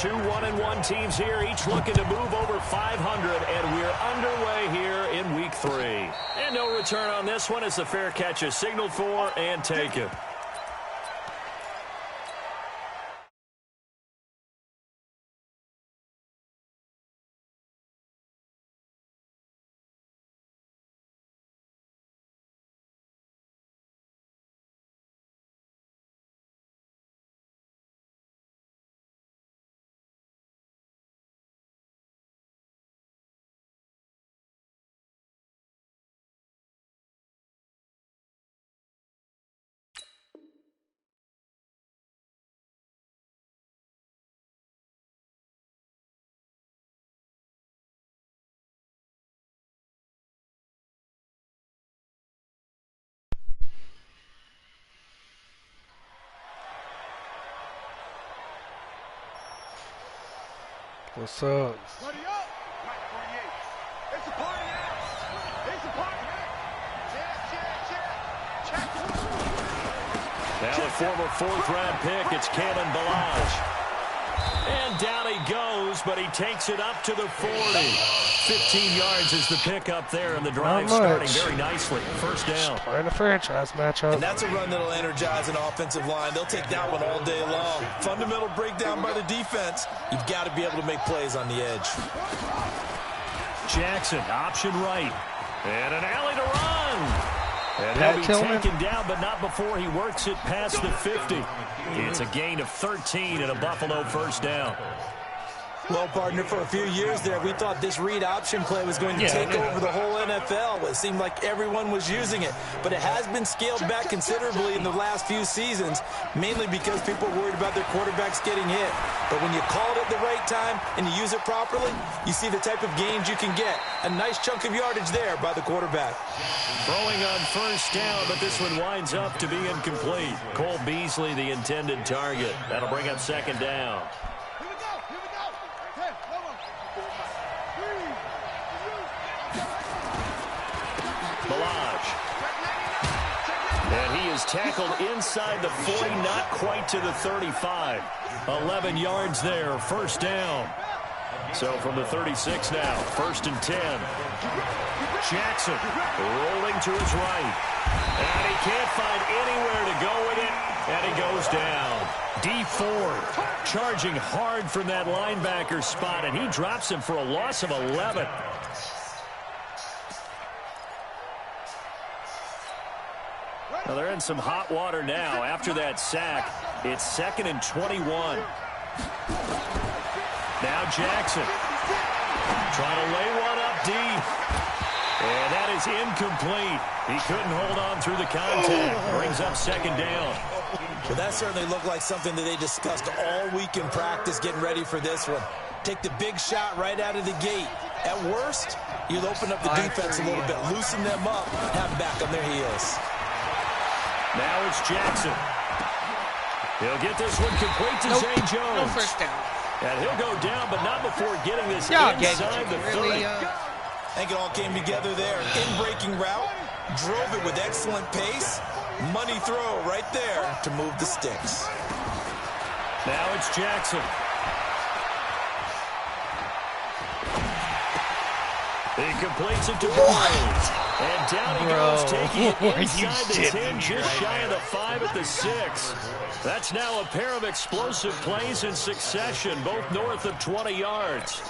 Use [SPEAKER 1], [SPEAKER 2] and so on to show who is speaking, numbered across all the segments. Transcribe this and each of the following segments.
[SPEAKER 1] Two 1-1 teams here, each looking to move over 500, and we're underway here in week 3. And no return on this one as the fair catch is signaled for and taken.
[SPEAKER 2] What's up?
[SPEAKER 1] Now the former 4th-round pick, it's Kalen Balaj. And down he goes, but he takes it up to the 40. 15 yards is the pickup there, and the drive starting very nicely. First down.
[SPEAKER 2] Playing a franchise matchup.
[SPEAKER 3] And that's a run that'll energize an offensive line. They'll take that one all day long. Fundamental breakdown by the defense. You've got to be able to make plays on the edge.
[SPEAKER 1] Jackson, option right. And an alley to run. And he'll be taken down, but not before he works it past the 50. It's a gain of 13 and a Buffalo first down.
[SPEAKER 3] Well, partner, for a few years there, we thought this read option play was going to take over the whole NFL. It seemed like everyone was using it, but it has been scaled back considerably in the last few seasons, mainly because people are worried about their quarterbacks getting hit. But when you call it at the right time and you use it properly, you see the type of gains you can get. A nice chunk of yardage there by the quarterback.
[SPEAKER 1] Throwing on first down, but this one winds up to be incomplete. Cole Beasley, the intended target. That'll bring up second down. Balaj. And he is tackled inside the 40, not quite to the 35. 11 yards there, first down. So from the 36 now, 1st and 10. Jackson rolling to his right. And he can't find anywhere to go with it, and he goes down. D Ford charging hard from that linebacker spot, and he drops him for a loss of 11. Well, they're in some hot water now. After that sack, it's 2nd and 21. Now Jackson trying to lay one up deep. And that is incomplete. He couldn't hold on through the contact. Brings up second down.
[SPEAKER 3] Well, that certainly looked like something that they discussed all week in practice getting ready for this one. Take the big shot right out of the gate. At worst, you'll open up the defense a little bit, loosen them up, have them back on their heels.
[SPEAKER 1] Now it's Jackson. He'll get this one complete to Zay Jones.
[SPEAKER 4] No first down.
[SPEAKER 1] And he'll go down, but not before getting this inside the 30.
[SPEAKER 3] I think it all came together there. In-breaking route, drove it with excellent pace. Money throw right there to move the sticks.
[SPEAKER 1] Now it's Jackson. He completes it to Boyd. And down he goes, taking it inside the 10, just shy of the 5 at the 6. That's now a pair of explosive plays in succession, both north of 20 yards.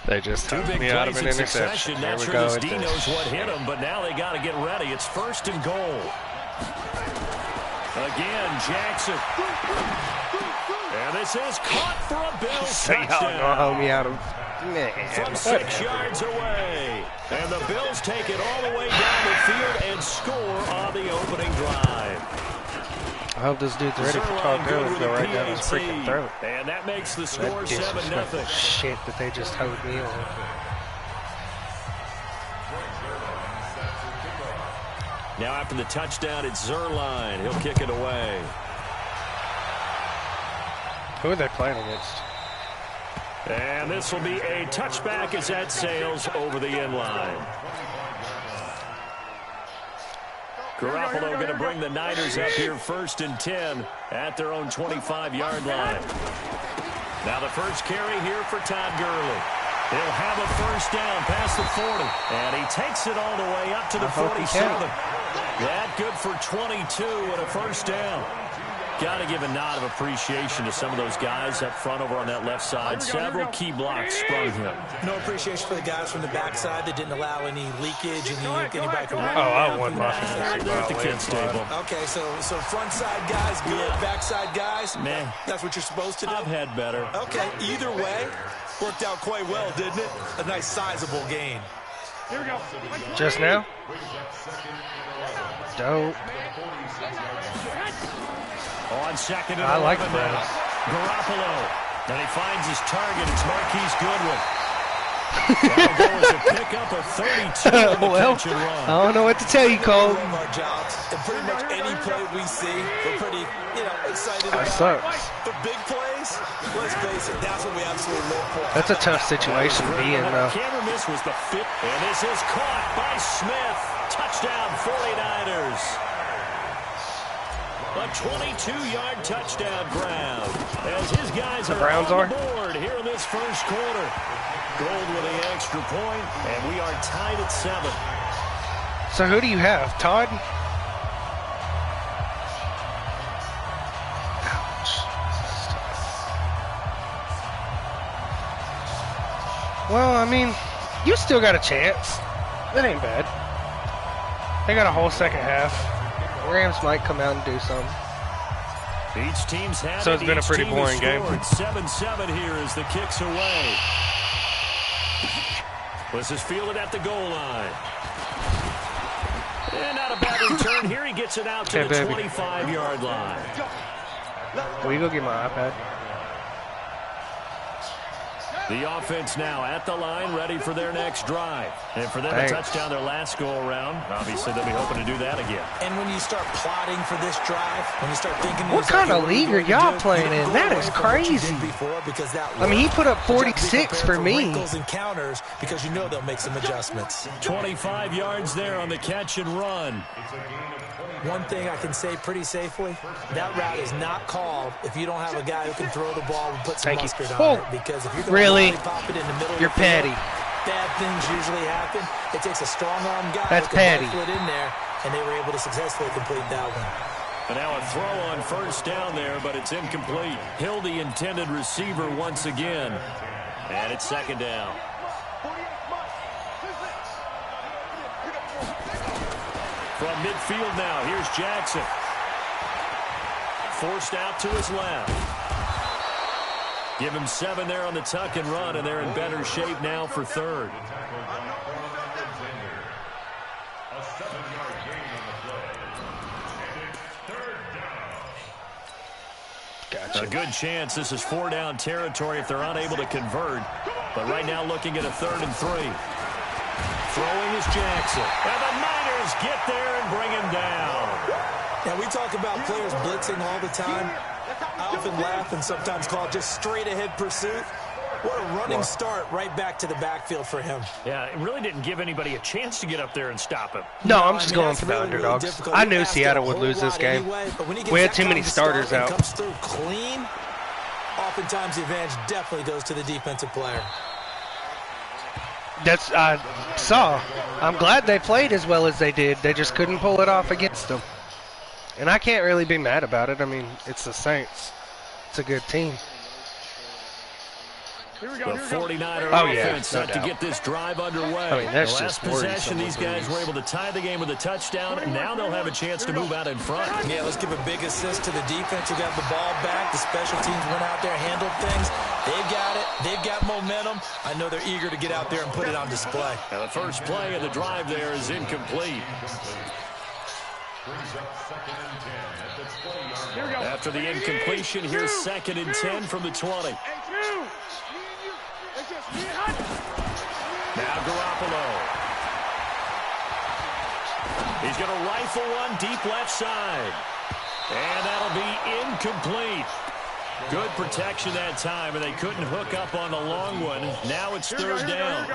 [SPEAKER 2] They just took me out of an interception.
[SPEAKER 1] Not sure this D knows what hit him, but now they got to get ready. It's 1st and goal. Again, Jackson. And this is caught for a Bills touchdown.
[SPEAKER 2] Y'all hold me out of
[SPEAKER 1] from 6 yards away. And the Bills take it all the way down the field and score on the opening drive.
[SPEAKER 2] I hope this dude's ready for Todd Gurley to go right down his freaking throat.
[SPEAKER 1] And that makes the score 7-0.
[SPEAKER 2] Shit that they just hold me on.
[SPEAKER 1] Now after the touchdown, it's Zerline. He'll kick it away.
[SPEAKER 2] Who are they playing against?
[SPEAKER 1] And this will be a touchback as that sails over the end line. Garoppolo going to bring the Niners up here 1st and 10 at their own 25-yard line. Now the first carry here for Todd Gurley. He'll have a first down past the 40. And he takes it all the way up to the 47. That good for 22 and a first down. Got to give a nod of appreciation to some of those guys up front over on that left side. Several key blocks sprung him.
[SPEAKER 3] No appreciation for the guys from the backside that didn't allow any leakage and anybody could run.
[SPEAKER 2] I won my fantasy
[SPEAKER 1] They're at the kids' table.
[SPEAKER 3] Okay, so front side guys good, backside guys,
[SPEAKER 1] Meh.
[SPEAKER 3] That's what you're supposed to do?
[SPEAKER 1] I've had better.
[SPEAKER 3] Okay, either way, worked out quite well, didn't it? A nice sizable gain.
[SPEAKER 4] Here we go.
[SPEAKER 2] Just now? Dope.
[SPEAKER 1] On 2nd and 11
[SPEAKER 2] I like
[SPEAKER 1] now.
[SPEAKER 2] that.
[SPEAKER 1] Garoppolo. And he finds his target. It's Marquise Goodwin. That'll go as a pickup of 32 on the
[SPEAKER 2] Well,
[SPEAKER 1] catch and run.
[SPEAKER 2] I don't know what to tell you, Cole.
[SPEAKER 3] Our jobs, and pretty much any play we see, we're pretty, excited
[SPEAKER 2] That
[SPEAKER 3] about.
[SPEAKER 2] sucks.
[SPEAKER 3] The big plays, let's face it, that's what we absolutely live for.
[SPEAKER 2] That's a tough situation to be in, though.
[SPEAKER 1] Camera miss was the 5th. And this is caught by Smith. Touchdown, 49ers. A 22-yard touchdown grab as his guys
[SPEAKER 2] The
[SPEAKER 1] are
[SPEAKER 2] Browns
[SPEAKER 1] on
[SPEAKER 2] are?
[SPEAKER 1] the board here in this first quarter. Gold with the extra point, and we are tied at 7.
[SPEAKER 2] So who do you have? Todd? Ouch. Well, I mean, you still got a chance. That ain't bad. They got a whole second half. Rams might come out and do something.
[SPEAKER 1] Each team's had
[SPEAKER 2] So it's been a pretty boring game.
[SPEAKER 1] 7-7 here as the kick's away. This is fielded at the goal line. And not a bad return here. He gets it out to the 25-yard line.
[SPEAKER 2] Will you go get my iPad?
[SPEAKER 1] The offense now at the line, ready for their next drive. And for them to touchdown their last go-around, obviously they'll be hoping to do that again.
[SPEAKER 3] And when you start plotting for this drive, when you start thinking...
[SPEAKER 2] What kind of league are y'all playing in? That is crazy. I mean, he put up 46 for me.
[SPEAKER 3] And counters because you know they'll make some adjustments.
[SPEAKER 1] 25 yards there on the catch and run.
[SPEAKER 3] One thing I can say pretty safely, that route is not called if you don't have a guy who can throw the ball and put some mustard on it. Because if you're going to pop it in the middle,
[SPEAKER 2] you're petty.
[SPEAKER 3] Bad things usually happen. It takes a strong arm guy
[SPEAKER 2] That's petty.
[SPEAKER 3] to put in there, and they were able to successfully complete that one.
[SPEAKER 1] And now a throw on first down there, but it's incomplete. Hill, the intended receiver once again. And it's 2nd down. From midfield now, here's Jackson. Forced out to his left. Give him 7 there on the tuck and run, and they're in better shape now for 3rd.
[SPEAKER 2] Gotcha.
[SPEAKER 1] A good chance this is 4-down territory if they're unable to convert. But right now looking at a 3rd and 3. Throwing is Jackson. And the Niners get there and bring him down.
[SPEAKER 3] Now, we talk about players blitzing all the time. I often laugh and sometimes call it just straight-ahead pursuit. What a running start right back to the backfield for him.
[SPEAKER 1] Yeah, it really didn't give anybody a chance to get up there and stop him.
[SPEAKER 2] No, I'm just going for the underdogs. I knew Seattle would lose this game. We had too many starters out.
[SPEAKER 3] Comes through clean. Oftentimes, the advantage definitely goes to the defensive player.
[SPEAKER 2] I saw. I'm glad they played as well as they did. They just couldn't pull it off against them. And I can't really be mad about it. I mean, it's the Saints. It's a good team.
[SPEAKER 1] The 49er offense set to get this drive underway.
[SPEAKER 2] I mean, that's
[SPEAKER 1] the last possession, these guys were able to tie the game with a touchdown, and now they'll have a chance to move out in front.
[SPEAKER 3] Yeah, let's give a big assist to the defense who got the ball back. The special teams went out there, handled things. They've got it. They've got momentum. I know they're eager to get out there and put it on display.
[SPEAKER 1] Now the first play of the drive there is incomplete. After the incompletion, here's 2nd and 10 from the 20. Now Garoppolo. He's going to rifle one deep left side. And that'll be incomplete. Good protection that time, and they couldn't hook up on the long one. Now it's third down.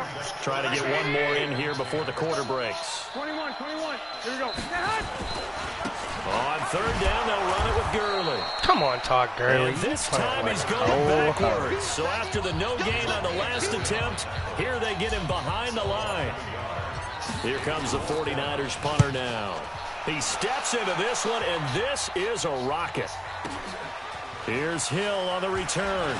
[SPEAKER 1] Try to get one more in here before the quarter breaks.
[SPEAKER 4] 21. Here we go.
[SPEAKER 1] On third down, they'll run it with Gurley.
[SPEAKER 2] Come on, Todd Gurley.
[SPEAKER 1] And this time he's going backwards. So after the no gain on the last attempt, here they get him behind the line. Here comes the 49ers punter now. He steps into this one, and this is a rocket. Here's Hill on the return.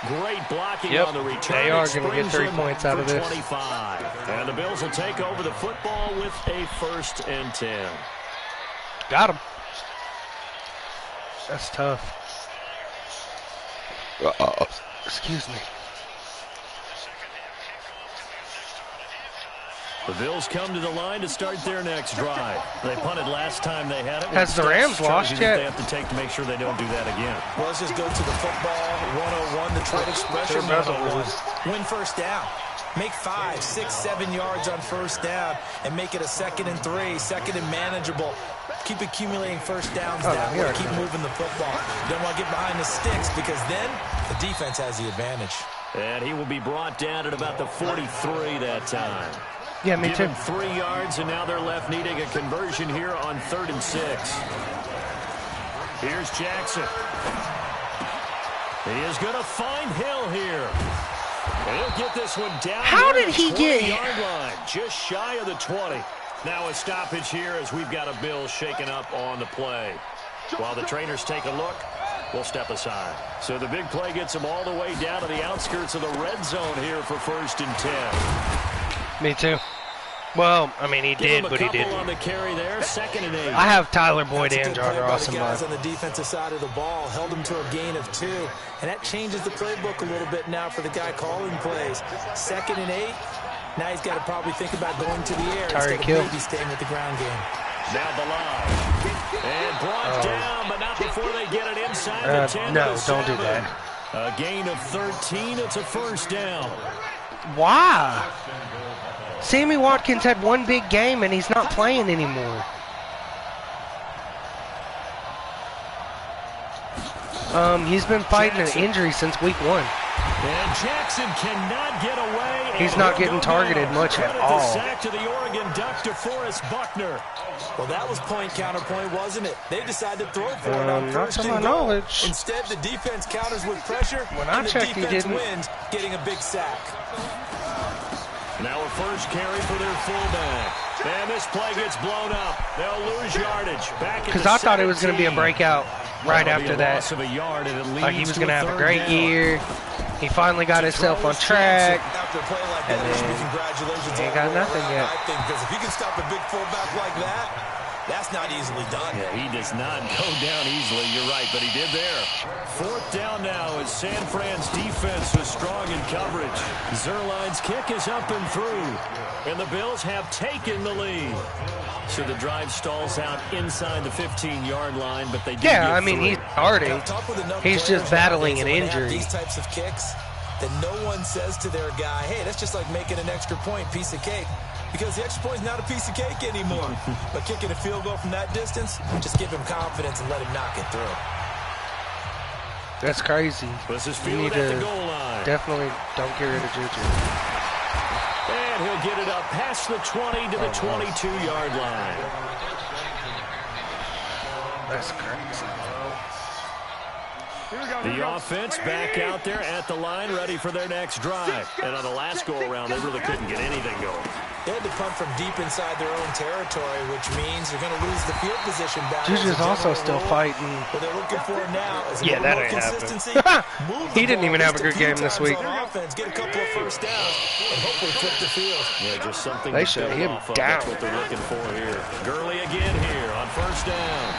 [SPEAKER 1] Great blocking on the return.
[SPEAKER 2] They are going to get 3 points out of this.
[SPEAKER 1] 25. And the Bills will take over the football with a 1st and 10.
[SPEAKER 2] Got him. That's tough. Excuse me.
[SPEAKER 1] The Bills come to the line to start their next drive. They punted last time they had it.
[SPEAKER 2] Has the Rams lost yet?
[SPEAKER 1] They have to take to make sure they don't do that again.
[SPEAKER 3] Well, let's just go to the football 101, the trade expression 101. Win first down. Make 5, 6, 7 yards on first down and make it a 2nd and 3, 2nd and manageable. Keep accumulating first downs that way. Keep moving the football. You don't want to get behind the sticks because then the defense has the advantage.
[SPEAKER 1] And he will be brought down at about the 43 that time.
[SPEAKER 2] Yeah, me too.
[SPEAKER 1] Give him 3 yards, and now they're left needing a conversion here on 3rd and 6. Here's Jackson. He is going to find Hill here. He'll get this one down.
[SPEAKER 2] How did he get
[SPEAKER 1] 20-yard line, just shy of the 20. Now a stoppage here as we've got a Bill shaken up on the play. While the trainers take a look, we'll step aside. So the big play gets them all the way down to the outskirts of the red zone here for 1st and 10.
[SPEAKER 2] Me too. Well, I mean, he did, but he didn't.
[SPEAKER 1] On the carry there, 2nd and 8.
[SPEAKER 2] I have Tyler Boyd and John Ross in mind.
[SPEAKER 3] On the defensive side of the ball, held him to a gain of 2, and that changes the playbook a little bit now for the guy calling plays. 2nd and 8. Now he's got to probably think about going to the air instead of maybe staying with the ground game.
[SPEAKER 1] Now the line. And brought down, but not before they get it inside the 10.
[SPEAKER 2] No, don't do that.
[SPEAKER 1] A gain of 13. It's a first down.
[SPEAKER 2] Why? Sammy Watkins had one big game, and he's not playing anymore. He's been fighting an injury since week 1.
[SPEAKER 1] And Jackson cannot get away.
[SPEAKER 2] He's not getting targeted much at all.
[SPEAKER 1] Sack to the Oregon Duck to Forrest Buckner.
[SPEAKER 3] Well, that was point counterpoint, wasn't it? They decided to throw for it on
[SPEAKER 2] not
[SPEAKER 3] 1st
[SPEAKER 2] to
[SPEAKER 3] and
[SPEAKER 2] my
[SPEAKER 3] goal.
[SPEAKER 2] knowledge.
[SPEAKER 3] Instead, the defense counters with pressure.
[SPEAKER 2] When I checked, he didn't.
[SPEAKER 3] Wins, getting a big sack.
[SPEAKER 1] Now a first carry for their fullback. And this play gets blown up. They'll lose yardage.
[SPEAKER 2] Because I thought it was going to be a breakout right after that.
[SPEAKER 1] Of a yard, and it leads
[SPEAKER 2] like he was
[SPEAKER 1] going
[SPEAKER 2] to have a great year. He finally got himself on track.
[SPEAKER 3] After a play like that, there should be congratulations.
[SPEAKER 2] He ain't got nothing yet.
[SPEAKER 3] I think because if you can stop a big fullback like that, that's not easily done.
[SPEAKER 1] Yeah, he does not go down easily. You're right, but he did there. 4th down now as San Fran's defense was strong in coverage. Zerline's kick is up and through, and the Bills have taken the lead. So the drive stalls out inside the 15-yard line, but they did
[SPEAKER 2] I mean, he's starting. He's just battling an injury.
[SPEAKER 3] These types of kicks that no one says to their guy, hey, that's just like making an extra point, piece of cake. Because the extra point is not a piece of cake anymore. But kicking a field goal from that distance, just give him confidence and let him knock it through.
[SPEAKER 2] That's crazy.
[SPEAKER 1] This is
[SPEAKER 2] You need
[SPEAKER 1] fielded at
[SPEAKER 2] to
[SPEAKER 1] the goal line.
[SPEAKER 2] definitely don't get rid of Juju.
[SPEAKER 1] And he'll get it up past the 20 to the 22-yard line.
[SPEAKER 2] That's crazy.
[SPEAKER 1] The offense back out there at the line, ready for their next drive. And on the last go-around, they really couldn't get anything going.
[SPEAKER 3] They had to punt from deep inside their own territory, which means they're going to lose the field position battle.
[SPEAKER 2] Juju's also still fighting.
[SPEAKER 3] What they're looking for now is
[SPEAKER 2] that ain't happening. He didn't even have a good game this week.
[SPEAKER 3] Offense, get a couple of first downs, and hopefully flip the field.
[SPEAKER 1] Yeah, just something
[SPEAKER 2] they
[SPEAKER 1] to
[SPEAKER 2] shut
[SPEAKER 1] build
[SPEAKER 2] him
[SPEAKER 1] off of.
[SPEAKER 2] down.
[SPEAKER 1] That's what they're looking for here. Gurley again here on first down.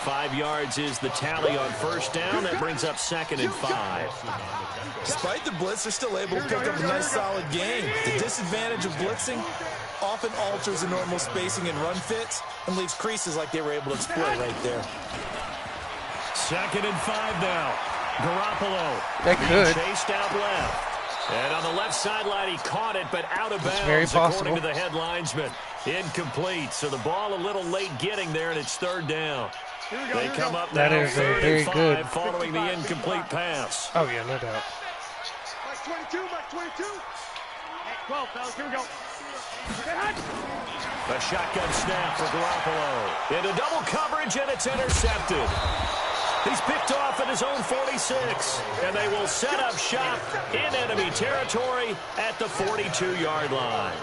[SPEAKER 1] 5 yards is the tally on first down. That brings up 2nd and 5.
[SPEAKER 3] Despite the blitz, they're still able to pick up a nice, solid gain. The disadvantage of blitzing often alters the normal spacing and run fits and leaves creases like they were able to exploit right there.
[SPEAKER 1] 2nd and 5 now. Garoppolo.
[SPEAKER 2] They could.
[SPEAKER 1] Chased out left. And on the left sideline, he caught it, but out of bounds,
[SPEAKER 2] very possible.
[SPEAKER 1] according to the head linesman. Incomplete, so the ball a little late getting there, and it's third down. They come up now,
[SPEAKER 2] that is a very good
[SPEAKER 1] following the incomplete pass.
[SPEAKER 2] Oh, yeah, no doubt.
[SPEAKER 4] Mark 22, Mark 22. 12, fellas, here we go.
[SPEAKER 1] A shotgun snap for Garoppolo. Into double coverage, and it's intercepted. He's picked off at his own 46, and they will set up shop in enemy territory at the 42-yard line.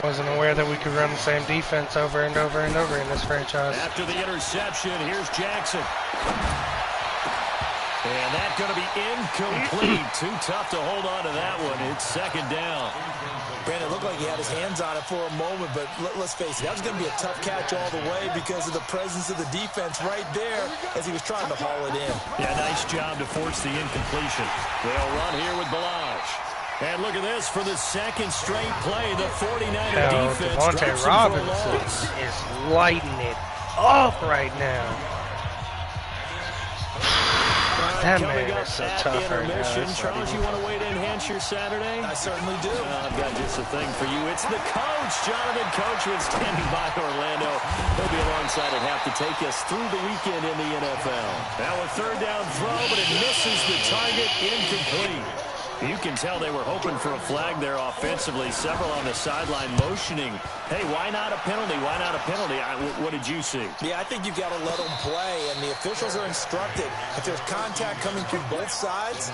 [SPEAKER 2] Wasn't aware that we could run the same defense over and over and over in this franchise.
[SPEAKER 1] After the interception, here's Jackson. And that's going to be incomplete. Too tough to hold on to that one. It's second down.
[SPEAKER 3] Brandon, it looked like he had his hands on it for a moment, but let's face it, that was going to be a tough catch all the way because of the presence of the defense right there as he was trying to haul it in.
[SPEAKER 1] Yeah, nice job to force the incompletion. They'll run here with Balaj. And look at this for the second straight play. The 49er defense
[SPEAKER 2] Devontae Robinson is lighting it up right now. That man is so tough right now.
[SPEAKER 1] Charles, you want to wait to enhance your Saturday?
[SPEAKER 3] I certainly do.
[SPEAKER 1] I've got just a thing for you. It's the coach, Jonathan Coachman, standing by Orlando. He'll be alongside at half to take us through the weekend in the NFL. Now a third down throw, but it misses the target, incomplete. You can tell they were hoping for a flag there offensively. Several on the sideline motioning. Hey, why not a penalty? Why not a penalty? What did you see?
[SPEAKER 3] Yeah, I think you've got to let them play, and the officials are instructed. If there's contact coming through both sides,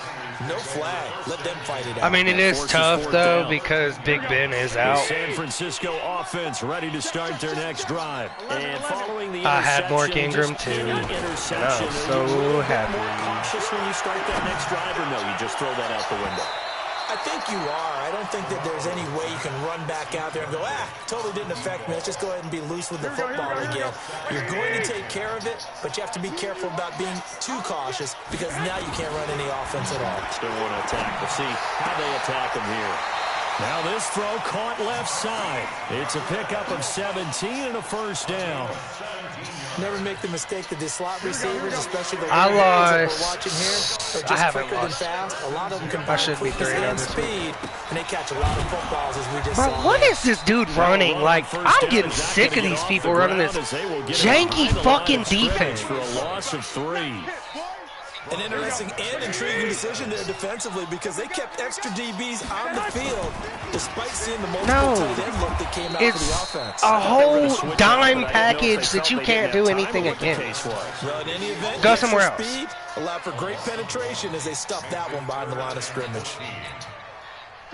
[SPEAKER 3] no flag. Let them fight it out.
[SPEAKER 2] I mean, it is tough, though, because Big Ben is out.
[SPEAKER 1] The San Francisco offense ready to start their next drive. And following the
[SPEAKER 2] I had Mark Ingram, too, and I'm so happy.
[SPEAKER 1] Cautious when you start that next drive, or no, you just throw that out the window?
[SPEAKER 3] I think you are. I don't think that there's any way you can run back out there and go, totally didn't affect me. Let's just go ahead and be loose with the football again. You're going to take care of it, but you have to be careful about being too cautious because now you can't run any offense at all.
[SPEAKER 1] Still want to attack. We'll see how they attack them here. Now this throw caught left side. It's a pickup of 17 and a first down.
[SPEAKER 3] Never make the mistake that the slot receivers, especially the
[SPEAKER 2] I
[SPEAKER 3] that we're watching here, are just
[SPEAKER 2] I haven't
[SPEAKER 3] quicker
[SPEAKER 2] lost.
[SPEAKER 3] than fast. A lot of them can
[SPEAKER 2] I should be
[SPEAKER 3] quickness
[SPEAKER 2] 3 on
[SPEAKER 3] and
[SPEAKER 2] this
[SPEAKER 3] speed, and they catch a lot of footballs as we just
[SPEAKER 2] Bro,
[SPEAKER 3] saw.
[SPEAKER 2] what is this dude running? Like, I'm getting sick of these people running this janky fucking defense.
[SPEAKER 1] For a loss of 3.
[SPEAKER 3] An interesting and intriguing decision there defensively because they kept extra DBs on the field despite seeing the multiple tight end look that came out for the offense.
[SPEAKER 2] A whole dime package that you can't do anything against.
[SPEAKER 3] Well, in any event,
[SPEAKER 2] go somewhere else.
[SPEAKER 3] Speed allowed for great penetration as they stuffed that one behind the line of scrimmage.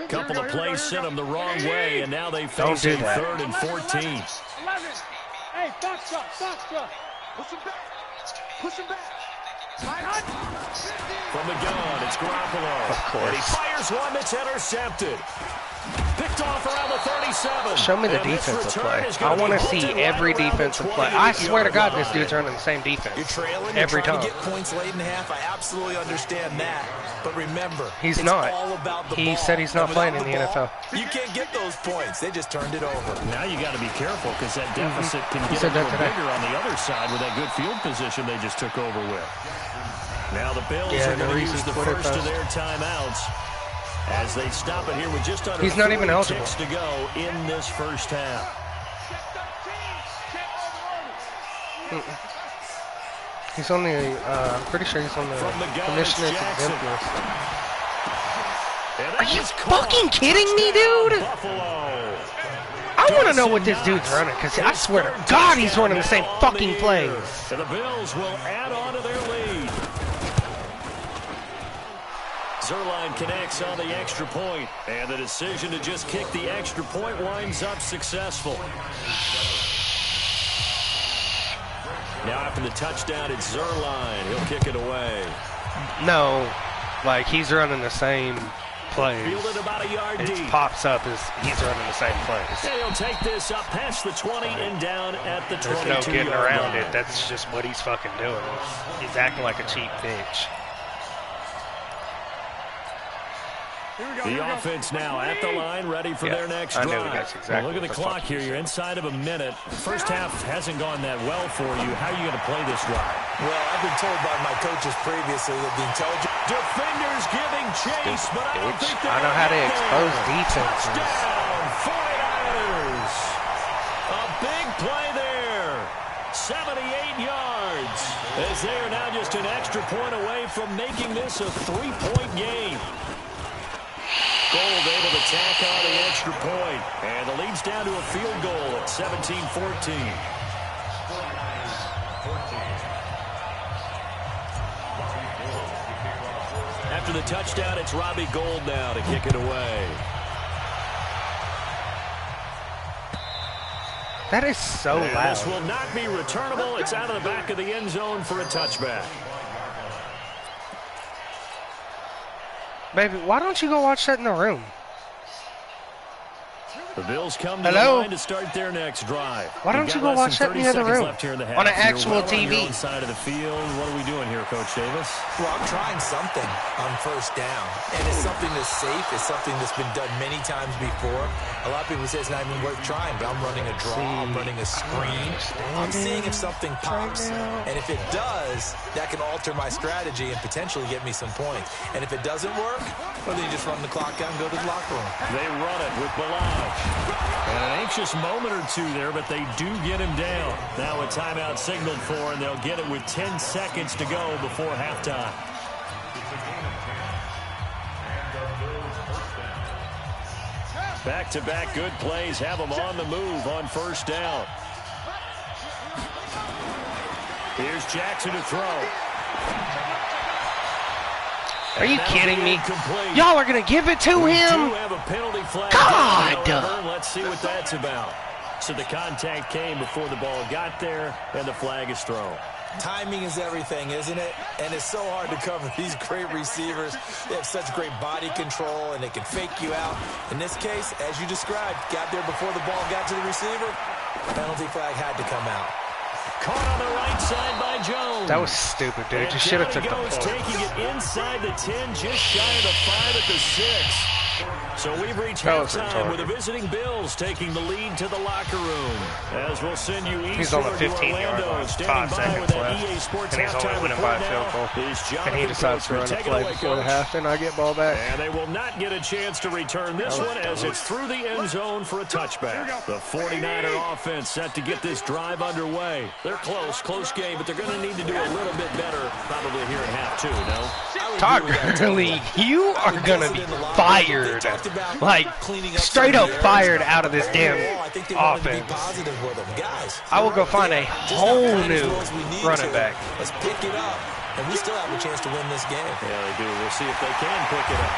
[SPEAKER 1] Couple of plays sent them the wrong way, and now they face a 3rd and 14.
[SPEAKER 4] 11. Hey, box up. Push him back. Push him back.
[SPEAKER 1] From the gun, it's Garoppolo.
[SPEAKER 2] Of course.
[SPEAKER 1] And he fires one that's intercepted. Picked off around the 37.
[SPEAKER 2] Show me the defensive play. I want to see every defensive play. I swear to God, this dude's running the same defense.
[SPEAKER 3] You're trailing,
[SPEAKER 2] every time.
[SPEAKER 3] To get points late in half. I absolutely understand that. But remember,
[SPEAKER 2] he's
[SPEAKER 3] it's
[SPEAKER 2] not.
[SPEAKER 3] all about the
[SPEAKER 2] he
[SPEAKER 3] ball.
[SPEAKER 2] said he's not playing in the NFL.
[SPEAKER 3] You can't get those points. They just turned it over.
[SPEAKER 1] Now you got to be careful because that deficit can get a little bigger on the other side with that good field position they just took over with. Now the Bills are going to use the first of their timeouts as they stop it here with just under 4 ticks to go in this first half.
[SPEAKER 2] He's on the, I'm pretty sure he's on the commissioner's exempt list. Are you fucking kidding me, dude? I want to know what this dude's running, because I swear to God he's running the same fucking plays.
[SPEAKER 1] And the Bills will add on to their lead. Zerline connects on the extra point, and the decision to just kick the extra point winds up successful. Now after the touchdown, it's Zerline. He'll kick it away.
[SPEAKER 2] No, like he's running the same plays.
[SPEAKER 1] Fielded about a yard deep.
[SPEAKER 2] It pops up as he's running the same plays.
[SPEAKER 1] And he'll take this up past the 20 and down at the 22.
[SPEAKER 2] There's no getting around it. That's just what he's fucking doing. He's acting like a cheap bitch.
[SPEAKER 1] The offense now at the line, ready for their next drive. Look at the clock here. You're inside of a minute. First half hasn't gone that well for you. How are you going to play this drive?
[SPEAKER 3] Well, I've been told by my coaches previously that the intelligent
[SPEAKER 1] defenders giving chase, but I don't think
[SPEAKER 2] I know how to expose defenses.
[SPEAKER 1] Touchdown, 49ers. play there. 78 yards. As they are now just an extra point away from making this a 3-point game. Gold able to tack on the extra point. And the lead's down to a field goal at 17-14. After the touchdown, it's Robbie Gould now to kick it away.
[SPEAKER 2] That is so loud.
[SPEAKER 1] This will not be returnable. It's out of the back of the end zone for a touchback.
[SPEAKER 2] Baby, why don't you go watch that in the room?
[SPEAKER 1] The Bills come to the line to start their next drive.
[SPEAKER 2] Why don't you go watch that in the other room? On an actual TV.
[SPEAKER 1] On side of the field. What are we doing here, Coach Davis?
[SPEAKER 3] Well, I'm trying something on first down. And it's something that's safe. It's something that's been done many times before. A lot of people say it's not even worth trying, but I'm running a draw. I'm running a screen. I'm seeing if something pops. And if it does, that can alter my strategy and potentially get me some points. And if it doesn't work, well, then you just run the clock out and go to the locker room.
[SPEAKER 1] They run it with Balaj. And an anxious moment or two there, but they do get him down. Now a timeout signaled for, and they'll get it with 10 seconds to go before halftime. Back-to-back good plays have them on the move on first down. Here's Jackson to throw.
[SPEAKER 2] Are you kidding me? Y'all are going to give it to him? God!
[SPEAKER 1] Let's see what that's about. So the contact came before the ball got there, and the flag is thrown.
[SPEAKER 3] Timing is everything, isn't it? And it's so hard to cover these great receivers. They have such great body control, and they can fake you out. In this case, as you described, got there before the ball got to the receiver. Penalty flag had to come out.
[SPEAKER 1] Caught on the right side by Jones.
[SPEAKER 2] That was stupid, dude. You should have took the ball.
[SPEAKER 1] Taking it inside the 10, just shy of the 5 at the 6. So we've reached halftime with the visiting Bills taking the lead to the locker room. As we'll send you east
[SPEAKER 2] on the 15-yard line, 5 seconds left, and he's only winning by a field goal. And he decides to run a play before the half, and I get ball back.
[SPEAKER 1] And they will not get a chance to return this one as it's through the end zone for a touchback. The 49er offense set to get this drive underway. They're close game, but they're going to need to do a little bit better probably here in half two, no?
[SPEAKER 2] Todd Gurley, you are going to be fired. Like, straight up fired out of this damn offense. I will go find a whole new running back.
[SPEAKER 3] Let's pick it up, and we still have a chance to win this game.
[SPEAKER 1] Yeah, they do. We'll see if they can pick it up.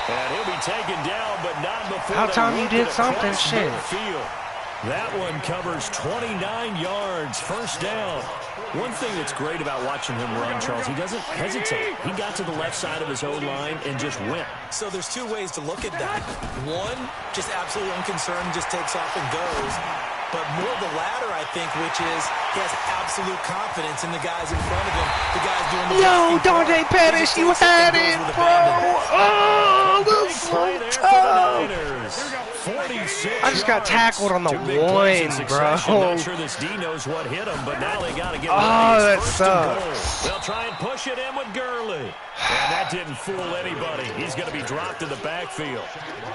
[SPEAKER 1] And he'll be taken down, but not before.
[SPEAKER 2] How time you did something, shit.
[SPEAKER 1] That one covers 29 yards, first down. One thing that's great about watching him run, Charles, he doesn't hesitate. He got to the left side of his own line and just went.
[SPEAKER 3] So there's two ways to look at that. One, just absolutely unconcerned, just takes off and goes. But more the latter, I think, which is he has absolute confidence in the guys in front of him. The guys doing the
[SPEAKER 2] No, Dante Pettis, you had it, bro. Oh, that's so tough. I just got tackled on the 1, bro.
[SPEAKER 1] Not sure this D knows what hit him, but now they got to get
[SPEAKER 2] that sucks.
[SPEAKER 1] They'll try and push it in with Gurley. And that didn't fool anybody. He's going to be dropped in the backfield.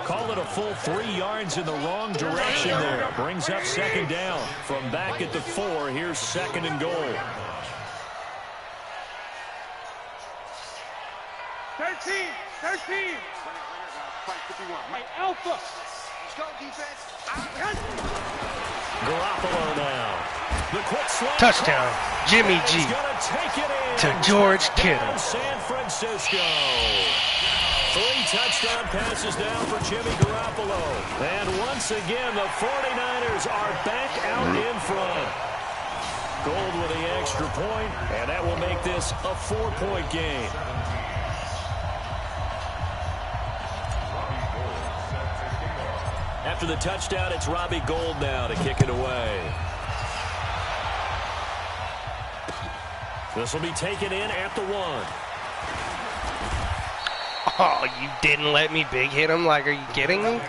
[SPEAKER 1] Call it a full 3 yards in the wrong direction there. Brings up second down from back at the 4. Here's second and goal.
[SPEAKER 4] 13. Hey, Alpha. Let's go, defense.
[SPEAKER 1] Garoppolo now. The quick slant.
[SPEAKER 2] Touchdown, Jimmy G to George Kittle.
[SPEAKER 1] San Francisco. 3 touchdown passes now for Jimmy Garoppolo. And once again, the 49ers are back out in front. Gold with the extra point, and that will make this a 4-point game. After the touchdown, it's Robbie Gould now to kick it away. This will be taken in at the 1.
[SPEAKER 2] Oh, you didn't let me big hit him? Like, are you kidding me?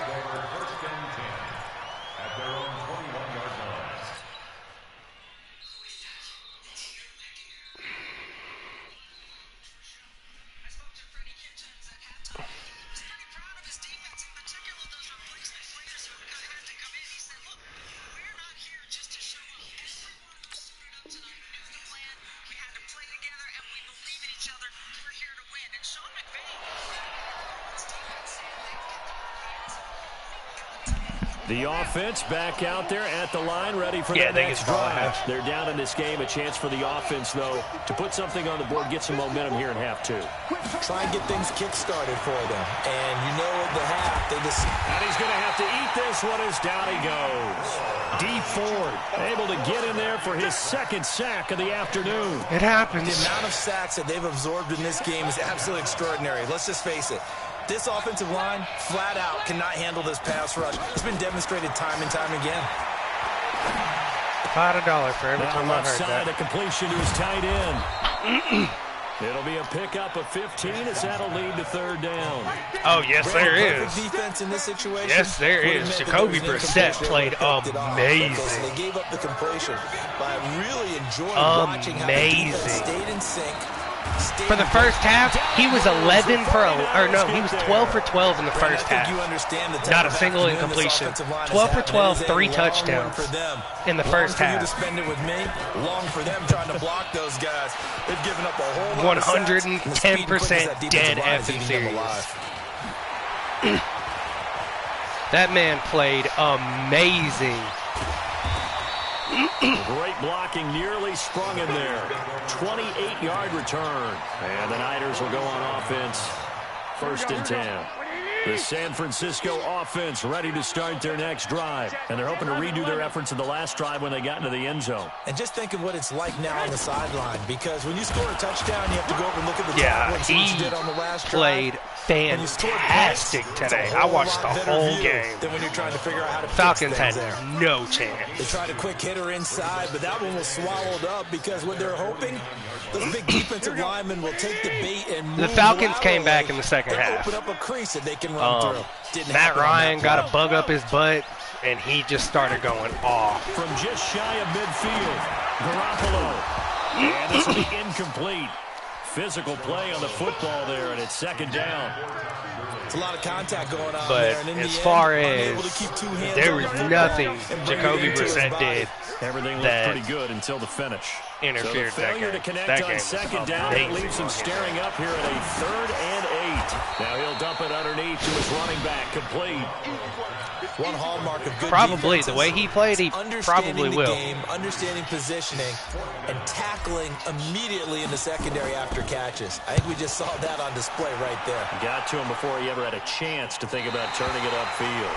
[SPEAKER 1] The offense back out there at the line, ready for the next drive. They're down in this game. A chance for the offense, though, to put something on the board, get some momentum here in half two.
[SPEAKER 3] Try and get things kick-started for them. And you know at the half, they just...
[SPEAKER 1] And he's going to have to eat this one as down he goes. Dee Ford able to get in there for his second sack of the afternoon.
[SPEAKER 2] It happens.
[SPEAKER 3] The amount of sacks that they've absorbed in this game is absolutely extraordinary. Let's just face it. This offensive line, flat out, cannot handle this pass rush. It's been demonstrated time and time again.
[SPEAKER 2] About $1 for every time I heard
[SPEAKER 1] side,
[SPEAKER 2] that.
[SPEAKER 1] A completion to his tight end. It'll be a pickup of 15 as that'll lead to third down.
[SPEAKER 2] Oh, yes, there is.
[SPEAKER 3] Defense in this situation.
[SPEAKER 2] Yes, there is. Jacoby Brissett played amazing.
[SPEAKER 3] They gave up the completion, but I really enjoyed watching how the defense stayed in sync.
[SPEAKER 2] For the first half, he was 11 for, he was 12 for 12 in the first half. Not a single incompletion. 12 for 12, 3 touchdowns in the first half. 110% dead effing serious. That man played amazing.
[SPEAKER 1] Great blocking, nearly sprung in there. 28-yard return. And the Niners will go on offense. 1st and 10. The San Francisco offense ready to start their next drive. And they're hoping to redo their efforts in the last drive when they got into the end zone.
[SPEAKER 3] And just think of what it's like now on the sideline. Because when you score a touchdown, you have to go over and look at the tackle and see what you did on the last
[SPEAKER 2] played fantastic today. I watched the whole game.
[SPEAKER 3] Then when you're trying to figure out how to
[SPEAKER 2] Falcons had no chance.
[SPEAKER 3] They tried a quick hitter inside, but that one was swallowed up because what they're hoping, those big defensive linemen will take the bait and move.
[SPEAKER 2] The Falcons came back in the second half.
[SPEAKER 3] Open up a crease that they can run through.
[SPEAKER 2] Matt Ryan got a bug up his butt, and he just started going off.
[SPEAKER 1] From just shy of midfield, Garoppolo. And this will be incomplete. Physical play on the football there, and it's 2nd down.
[SPEAKER 3] It's a lot of contact going on
[SPEAKER 2] but
[SPEAKER 3] there.
[SPEAKER 2] As far as there was nothing Jacoby Brissett did
[SPEAKER 1] everything looked pretty good until the finish.
[SPEAKER 2] Interfered
[SPEAKER 1] so the failure to connect on 2nd down, it leaves him staring up here at a 3rd and 8. Now he'll dump it underneath to his running back, complete.
[SPEAKER 3] One hallmark of good
[SPEAKER 2] probably the way he played, he probably will.
[SPEAKER 3] Understanding positioning and tackling immediately in the secondary after catches. I think we just saw that on display right there.
[SPEAKER 1] Got to him before he ever had a chance to think about turning it upfield.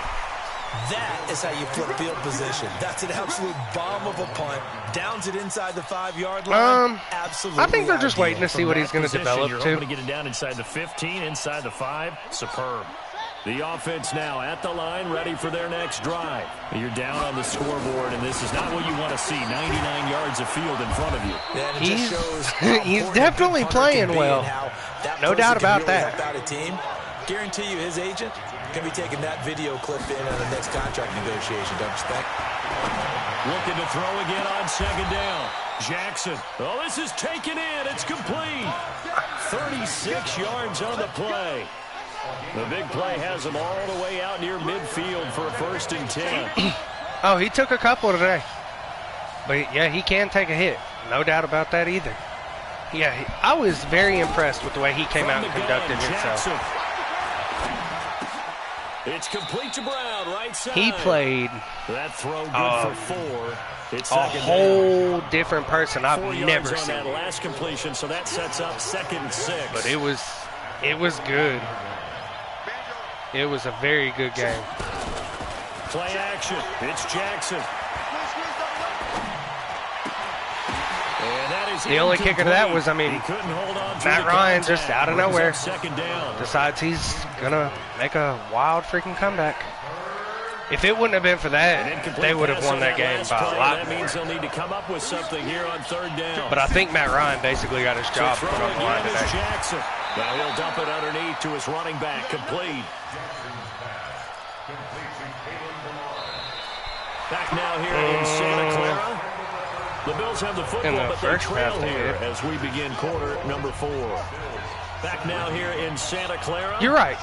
[SPEAKER 3] That is how you flip field position. That's an absolute bomb of a punt. Downs it inside the 5-yard line. Absolutely.
[SPEAKER 2] I think they're just waiting to see what he's going to develop
[SPEAKER 1] you're
[SPEAKER 2] to.
[SPEAKER 1] Hoping to get it down inside the 15, inside the 5. Superb. The offense now at the line, ready for their next drive. You're down on the scoreboard, and this is not what you want to see. 99 yards of field in front of you.
[SPEAKER 2] He's definitely playing well. No doubt about that.
[SPEAKER 3] Guarantee you his agent can be taking that video clip in on the next contract negotiation, don't you think?
[SPEAKER 1] Looking to throw again on 2nd down. Jackson. Oh, this is taken in. It's complete. 36 yards on the play. The big play has him all the way out near midfield for a 1st and 10.
[SPEAKER 2] Oh, he took a couple today. But, yeah, he can take a hit. No doubt about that either. Yeah, I was very impressed with the way he came out and conducted himself.
[SPEAKER 1] It's complete to Brown, right side.
[SPEAKER 2] He played
[SPEAKER 1] that throw good for 4. It's
[SPEAKER 2] a whole different person I've never seen.
[SPEAKER 1] On that last completion, so that sets up 2nd and 6.
[SPEAKER 2] But it was good. It was a very good game.
[SPEAKER 1] Play action. It's Jackson. And that is
[SPEAKER 2] the only kicker to that was, Matt Ryan just out of nowhere decides he's going to make a wild freaking comeback. If it wouldn't have been for that, they would have won that game by a lot more.
[SPEAKER 1] That means they'll need to come up with something here on 3rd down.
[SPEAKER 2] But I think Matt Ryan basically got his job put on the line today.
[SPEAKER 1] Jackson. Now he'll dump it underneath to his running back, complete. Back now here in Santa Clara. The Bills have the football, but they trail here as we begin quarter number 4. Back now here in Santa Clara.
[SPEAKER 2] You're right.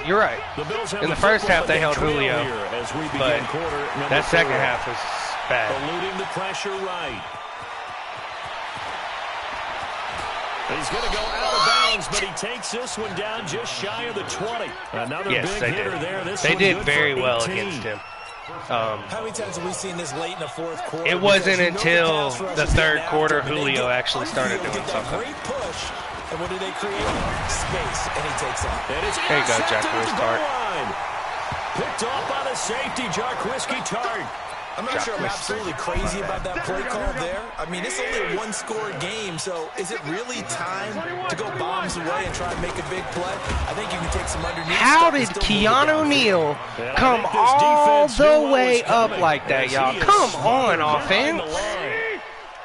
[SPEAKER 1] The Bills have
[SPEAKER 2] in the first half, they held Julio.
[SPEAKER 1] As we begin
[SPEAKER 2] but
[SPEAKER 1] quarter number
[SPEAKER 2] that
[SPEAKER 1] 4.
[SPEAKER 2] second half was bad.
[SPEAKER 1] Eluding the pressure right. He's going to go out of bounds, but he takes this one down just shy of the 20. Another big hitter there. This
[SPEAKER 2] they did very well against him.
[SPEAKER 3] How many times have we seen this late in the fourth quarter?
[SPEAKER 2] It wasn't until the third quarter Julio actually started doing something.
[SPEAKER 3] Great push. And what do they create? Space. And he takes off.
[SPEAKER 2] There you go, Jacquizzy Tart.
[SPEAKER 1] Picked off by the safety, Jacquizzy Tart.
[SPEAKER 3] I'm not sure I'm absolutely crazy about that play call there. I mean, it's only a one-score game, so is it really time to go bombs away and try and make a big play? I think you can take some underneath.
[SPEAKER 2] How did Keanu Neal come all the way up like that, y'all? Come on, offense.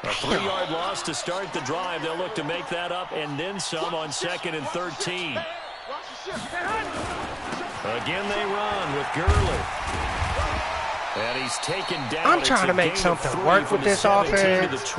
[SPEAKER 1] A 3-yard loss to start the drive. They'll look to make that up and then some on 2nd and 13. Again, they run with Gurley. And he's taken down.
[SPEAKER 2] I'm trying to make something work with this offense.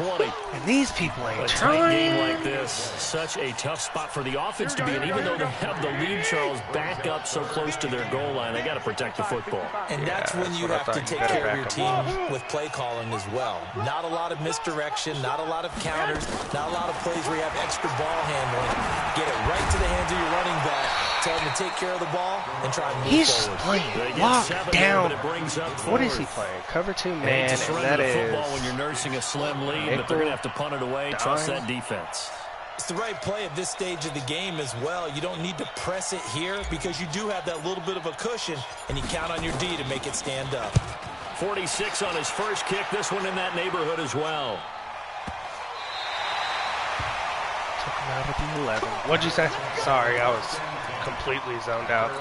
[SPEAKER 2] And these people ain't trying.
[SPEAKER 1] A game like this, such a tough spot for the offense to be in. Even though they have the lead, Charles, back up so close to their goal line, they got to protect the football.
[SPEAKER 3] And that's when you have to take care of your team with play calling as well. Not a lot of misdirection, not a lot of counters, not a lot of plays where you have extra ball handling. Get it right to the hands of your running back. Tell him to take care of the ball and try and move
[SPEAKER 2] He's
[SPEAKER 3] forward.
[SPEAKER 2] playing lockdown. What is he playing? Cover 2 man, and that is
[SPEAKER 1] when you're nursing a slim lead, but they're going to have to punt it away. Trust that defense.
[SPEAKER 3] It's the right play at this stage of the game as well. You don't need to press it here because you do have that little bit of a cushion, and you count on your D to make it stand up.
[SPEAKER 1] 46 on his first kick. This one in that neighborhood as well.
[SPEAKER 2] Took him out of the 11. What'd you say? Sorry, I was completely zoned out.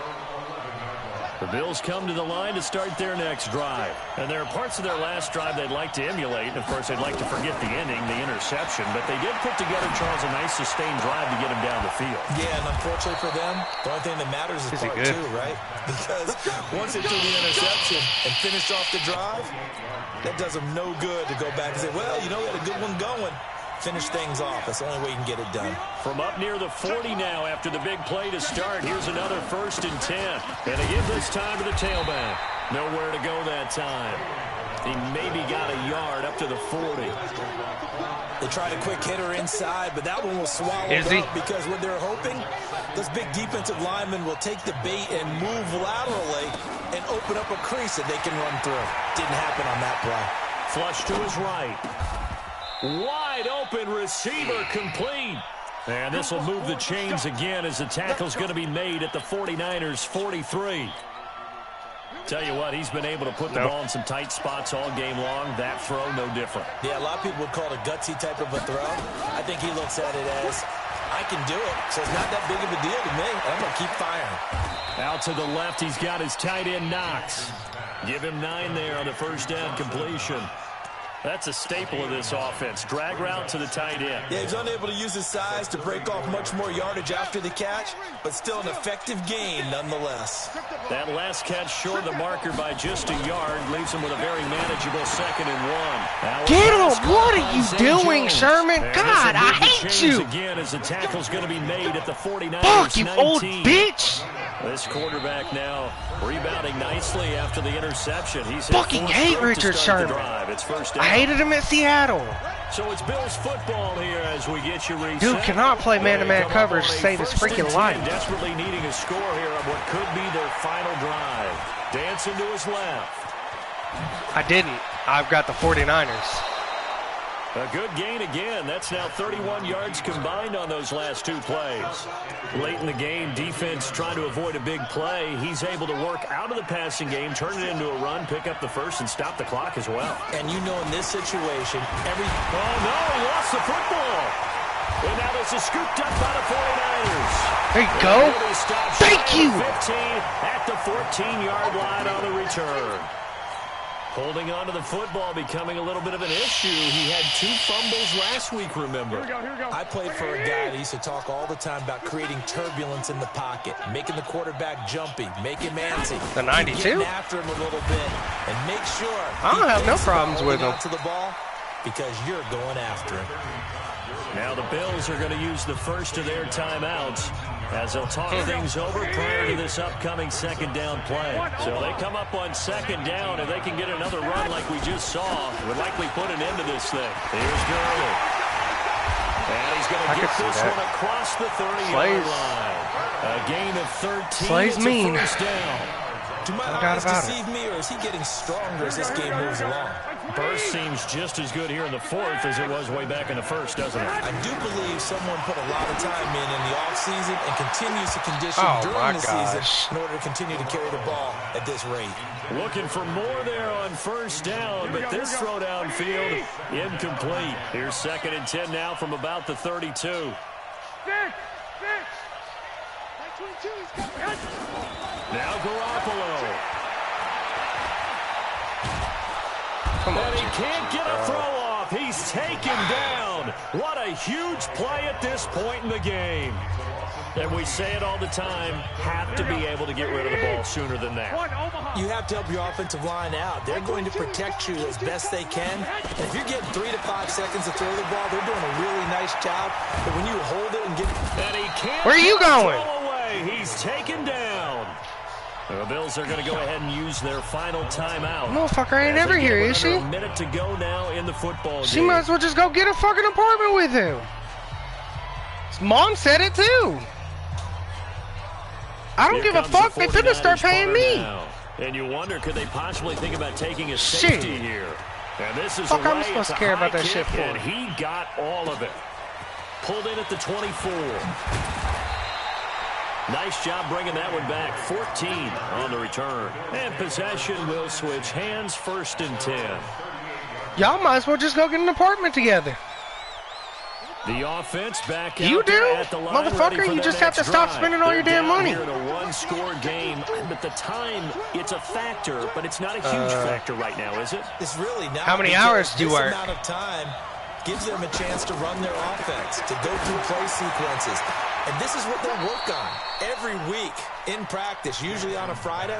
[SPEAKER 1] The Bills come to the line to start their next drive. And there are parts of their last drive they'd like to emulate. And, of course, they'd like to forget the ending, the interception. But they did put together, Charles, a nice sustained drive to get him down the field.
[SPEAKER 3] Yeah, and unfortunately for them, the only thing that matters is part 2, right? Because once they threw the interception and finished off the drive, that does them no good to go back and say, well, you know, we had a good one going. Finish things off. That's the only way you can get it done.
[SPEAKER 1] From up near the 40 now after the big play to start. Here's another 1st and 10. And they give this time to the tailback. Nowhere to go that time. He maybe got a yard up to the 40.
[SPEAKER 3] They tried a quick hitter inside, but that one was swallowed up because what they're hoping, those big defensive linemen will take the bait and move laterally and open up a crease that they can run through. Didn't happen on that play.
[SPEAKER 1] Flush to his right. Wide open receiver complete. And this will move the chains again as the tackle's going to be made at the 49ers 43. Tell you what, he's been able to put the ball in some tight spots all game long. That throw, no different.
[SPEAKER 3] Yeah, a lot of people would call it a gutsy type of a throw. I think he looks at it as, I can do it, so it's not that big of a deal to me. I'm going to keep firing.
[SPEAKER 1] Out to the left, he's got his tight end, Knox. Give him 9 there on the first down completion. That's a staple of this offense. Drag route to the tight end.
[SPEAKER 3] Yeah, he's unable to use his size to break off much more yardage after the catch, but still an effective gain nonetheless.
[SPEAKER 1] That last catch short of the marker by just a yard leaves him with a very manageable 2nd and 1.
[SPEAKER 2] Get him! What are you doing, Sherman? God, I hate you!
[SPEAKER 1] Again as the tackle's going to be made at the 49ers.
[SPEAKER 2] Fuck you,
[SPEAKER 1] 19.
[SPEAKER 2] old bitch!
[SPEAKER 1] This quarterback now rebounding nicely after the interception. He's
[SPEAKER 2] fucking hate Richard Sherman.
[SPEAKER 1] It's first down.
[SPEAKER 2] I hated him at Seattle.
[SPEAKER 1] So it's Bills football here as we get you reset.
[SPEAKER 2] Dude cannot play man-to-man coverage to save his freaking life.
[SPEAKER 1] Desperately needing a score here on what could be their final drive. Dancing to his left.
[SPEAKER 2] I didn't. I've got the 49ers.
[SPEAKER 1] A good gain again. That's now 31 yards combined on those last 2 plays. Late in the game, defense trying to avoid a big play. He's able to work out of the passing game, turn it into a run, pick up the first, and stop the clock as well.
[SPEAKER 3] And you know in this situation,
[SPEAKER 1] Oh, no, he lost the football. And now this is scooped up by the 49ers.
[SPEAKER 2] There you go. Thank you.
[SPEAKER 1] 15 at the 14-yard line on the return. Holding on to the football becoming a little bit of an issue. He had 2 fumbles last week, remember.
[SPEAKER 4] Here we go.
[SPEAKER 3] I played for a guy that used to talk all the time about creating turbulence in the pocket, making the quarterback jumpy, make him antsy.
[SPEAKER 2] The 92?
[SPEAKER 3] Getting after him a little bit, and make sure
[SPEAKER 2] I don't have no problems with him.
[SPEAKER 3] To the ball because you're going after him.
[SPEAKER 1] Now the Bills are going to use the first of their timeouts as they'll talk things over prior to this upcoming 2nd down play. So they come up on 2nd down, and they can get another run like we just saw. Would likely put an end to this thing. Here's Gurley. And he's going to get this one across the 30-yard line. A gain of 13.
[SPEAKER 2] Slay's mean.
[SPEAKER 1] First down.
[SPEAKER 3] Do my eyes deceive me, or is he getting stronger as this game moves along?
[SPEAKER 1] Burst seems just as good here in the fourth as it was way back in the first, doesn't it?
[SPEAKER 3] I do believe someone put a lot of time in the offseason and continues to condition during the season in order to continue to carry the ball at this rate.
[SPEAKER 1] Looking for more there on first down, but this throw downfield incomplete. Here's 2nd and 10 now from about the 32. Now Garoppolo. And he can't get a throw off. He's taken down. What a huge play at this point in the game. And we say it all the time, have to be able to get rid of the ball sooner than that.
[SPEAKER 3] You have to help your offensive line out. They're going to protect you as best they can. And if you're getting 3 to 5 seconds to throw the ball, they're doing a really nice job. But when you hold it and get...
[SPEAKER 1] And he can't...
[SPEAKER 2] Where are you going?
[SPEAKER 1] He's taken down. The Bills are going to go ahead and use their final timeout.
[SPEAKER 2] Motherfucker ain't ever here, is she?
[SPEAKER 1] A minute to go now in the football game.
[SPEAKER 2] She might as well just go get a fucking apartment with him. His mom said it too. I don't give a fuck. They finna start paying me.
[SPEAKER 1] Now. And you wonder, could they possibly think about taking a safety here? And this is
[SPEAKER 2] fuck I'm supposed to care about that shit for?
[SPEAKER 1] And he got all of it. Pulled in at the 24. Nice job bringing that one back. 14 on the return. And possession will switch hands. 1st and 10.
[SPEAKER 2] Y'all might as well just go get an apartment together.
[SPEAKER 1] The offense back
[SPEAKER 2] you
[SPEAKER 1] out
[SPEAKER 2] do?
[SPEAKER 1] at the line,
[SPEAKER 2] motherfucker, you just have to stop spending all your damn money.
[SPEAKER 1] Here in a one-score game, but the time, it's a factor, but it's not a huge factor right now, is it?
[SPEAKER 3] It's really not.
[SPEAKER 2] How many hours do you work?
[SPEAKER 3] This amount of time gives them a chance to run their offense, to go through play sequences. And this is what they work on every week in practice, usually on a Friday.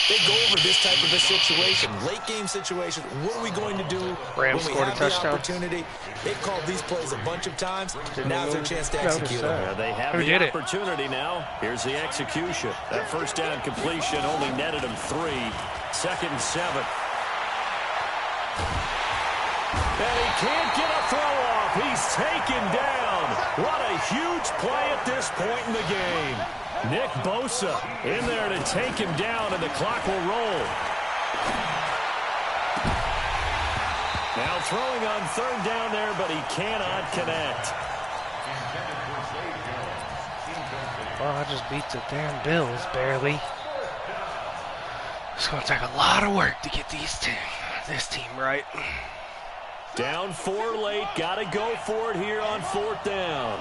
[SPEAKER 3] They go over this type of a situation, late game situation. What are we going to do when we have the opportunity? They've called these plays a bunch of times. Now's their chance to execute them.
[SPEAKER 1] Yeah, they have the opportunity now. Here's the execution. That first down completion only netted them 3. 2nd and 7. And he can't get a throw off. He's taken down. What a huge play at this point in the game. Nick Bosa in there to take him down, and the clock will roll. Now throwing on 3rd down there, but he cannot connect.
[SPEAKER 2] Well, I just beat the damn Bills, barely. It's going to take a lot of work to get this team right.
[SPEAKER 1] Down 4 late. Got to go for it here on 4th down.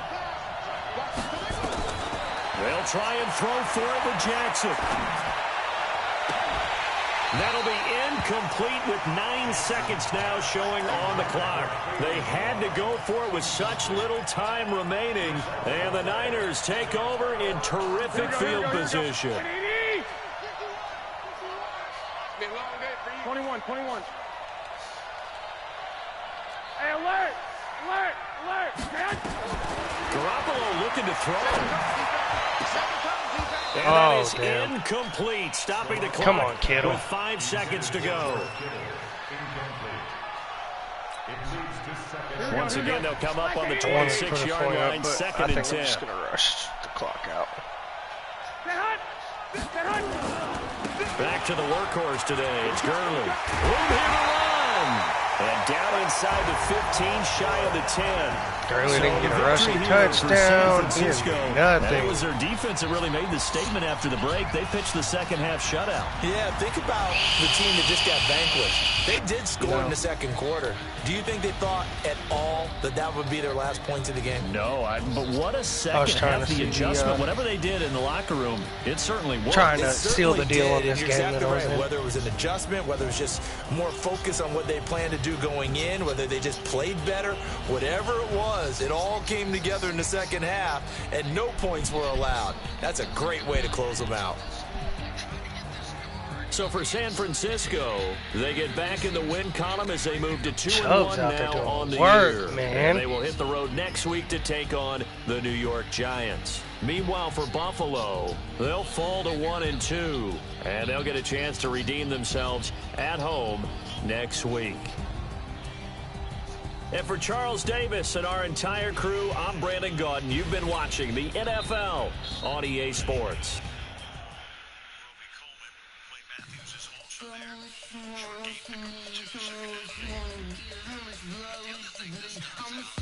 [SPEAKER 1] They'll try and throw for it with Jackson. That'll be incomplete with 9 seconds now showing on the clock. They had to go for it with such little time remaining. And the Niners take over in terrific field position.
[SPEAKER 4] 21. Hey, alert!
[SPEAKER 1] Garoppolo looking to throw. And that is incomplete, stopping the clock.
[SPEAKER 2] Come on, Kittle.
[SPEAKER 1] With 5 seconds to go. Once again, they'll come up on the 26-yard line, 2nd and 10.
[SPEAKER 2] I'm just going to rush the clock out.
[SPEAKER 1] Back to the workhorse today. It's Gurley. Room here to run. And down inside the 15, shy of the 10.
[SPEAKER 2] Gurley didn't get a rushing touchdown. Nothing.
[SPEAKER 1] It was their defense that really made the statement after the break. They pitched the second-half shutout.
[SPEAKER 3] Yeah, think about the team that just got vanquished. They did score in the 2nd quarter. Do you think they thought at all that that would be their last points of the game?
[SPEAKER 1] No, but what a second half, the adjustment. Whatever they did in the locker room, it certainly worked.
[SPEAKER 2] Trying to seal the deal on this game.
[SPEAKER 3] Exactly right. Whether it was an adjustment, whether it was just more focus on what they planned to do going in, whether they just played better, whatever it was, it all came together in the 2nd half, and no points were allowed. That's a great way to close them out. So for San Francisco, they get back in the win column as they move to 2-1 now on the year. And they will hit the road next week to take on the New York Giants. Meanwhile, for Buffalo, they'll fall to 1-2, and they'll get a chance to redeem themselves at home next week. And for Charles Davis and our entire crew, I'm Brandon Gaudin. You've been watching the NFL on EA Sports.
[SPEAKER 5] I'm